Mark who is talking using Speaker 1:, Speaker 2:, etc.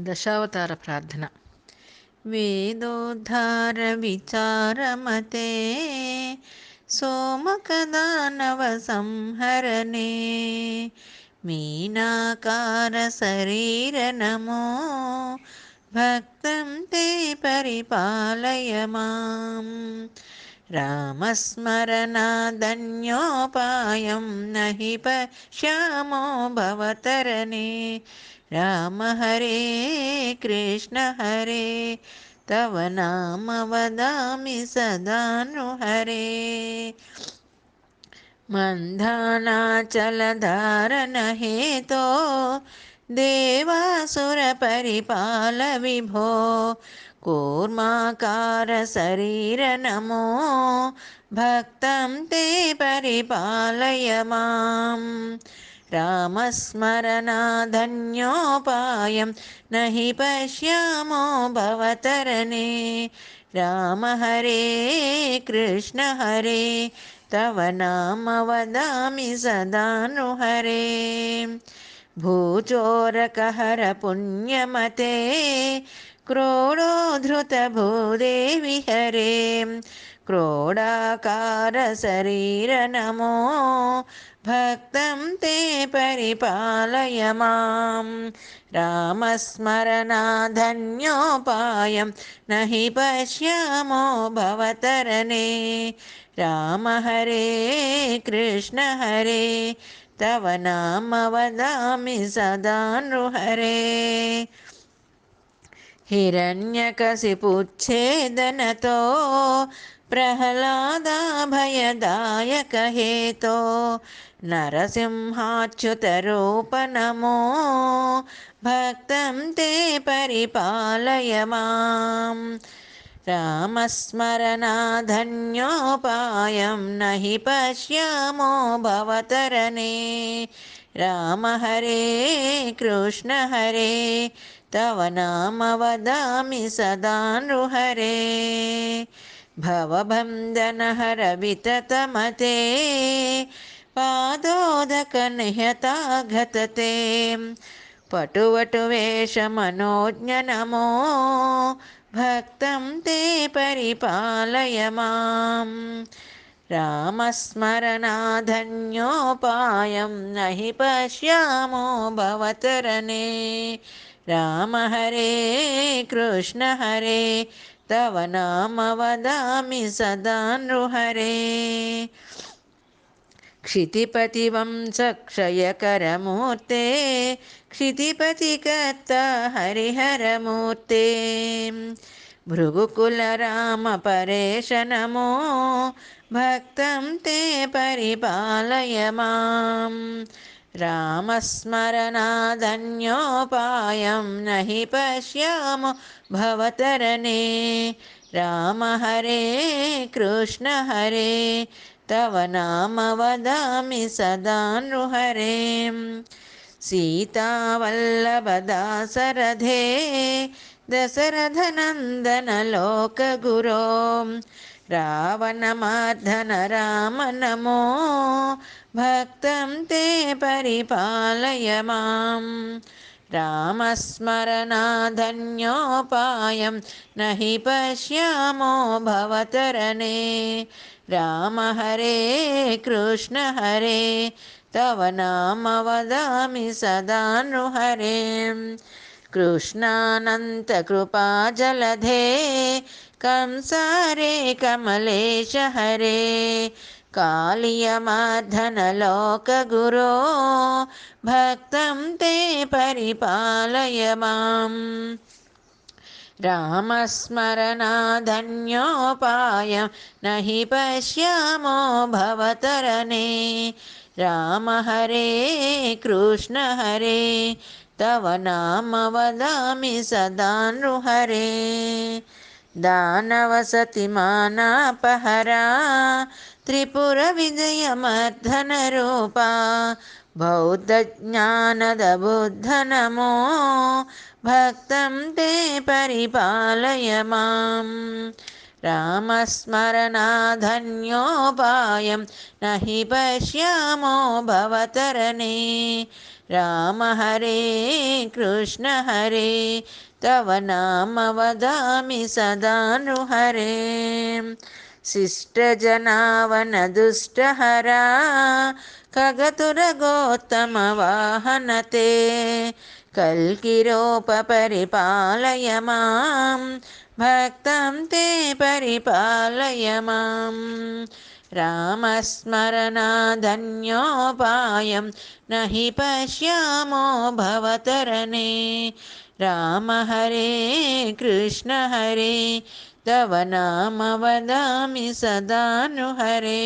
Speaker 1: దశావతార ప్రార్థన. వేదోద్ధార విచారమతే సోమకదానవ సంహరణే మీనాకార శరీర నమో భక్తం తే పరిపాలయ మాం. రామస్మరణాదన్యోపాయం నహి పశ్యామో భవతరణే. రామ హరే కృష్ణ హరే తవ నామ వదామి సదా నృహరే. మంధానాచలధారణ హేతో దేవాసుర పరిపాల విభో కూర్మాకార శరీర నమో భక్తం తే పరిపాలయ మాం. రామస్మరణాధన్యోపాయం నహి పశ్యామో భవతరణే. రామ హరే కృష్ణ హరే తవ నామ వదామి సదా నృహరే. భూచోరకహర పుణ్యమతే క్రోడోద్ధృత భూదేవి హరే క్రోడాకార శరీర నమో భక్తం తే పరిపాలయ మాం. రామస్మరణాధన్యోపాయం నహి పశ్యామో భవతరణే. రామ హరే కృష్ణ హరే తవ నామ వదామి సదా నృహరే. హిరణ్యకశిపుచ్ఛేదనతో ప్రహ్లాదాభయదాయక హేతో నరసింహాచ్యుత రూప నమో భక్తం తే పరిపాలయ మాం. రామస్మరణాధన్యోపాయం నహి పశ్యామో భవతరణే. రామ హరే కృష్ణ హరే తవ నామ వదామి సదా నృహరే. భవబంధనహర వితతమతే పాదోదక నిహతాఘతతే పటువటు వేష మనోజ్ఞ నమో భక్తం తే పరిపాలయ మాం. రామస్మరణాధన్యోపాయం నహి పశ్యామో భవతరణే. రామ హరే కృష్ణ హరే తవ నామ వదామి సదా నృహరే. క్షితిపతివంశక్షయకరమూర్తే క్షితిపతికర్త హరిహరమూర్తే భృగుకుల రామ పరేశ నమో భక్తం తే పరిపాలయ మాం. రామస్మరణాధన్యోపాయం నహి పశ్యామో భవతరణే. రామ హరే కృష్ణ హరే తవ నామ వదామి సదా నృహరే. సీతావల్లభదాసరథే దశరథనందన లోకగురో రావణమర్దన రామ నమో భక్తం తే పరిపాలయ మాం. రామస్మరణాధన్యోపాయం నహి పశ్యామో భవతరణే. రామ హరే కృష్ణ హరే తవ నామ వదామి సదా నృహరే. కృష్ణానంత కృపాజలధే కంసారే కమలేశ హరే కాళీయమర్దన లోకగురో భక్తం తే పరిపాలయ మాం. రామస్మరణాధన్యోపాయం నహి పశ్యామో భవతరణే. రామ హరే కృష్ణ హరే తవ నామ వదామి సదా నృహరే. దానవసతిమానాపహరా త్రిపుర విజయమర్దన రూపా బౌద్ధజ్ఞానద బుద్ధ నమో భక్తం తే పరిపాలయ మాం. రామస్మరణాధన్యోపాయం నహి పశ్యామో భవతరణే. राम हरे कृष्ण हरे तव नाम वदामि सदा नृहरे शिष्टजनावनदुष्टहरा खगतुरगोत्तमवाहनते कल्किरोपपरिपालय मां भक्तं ते परिपालय माम् रामस्मरणाधन्योपायं न हि पश्यामो भवतरणे राम हरे कृष्ण हरे तव नाम वदामि सदा नृहरे।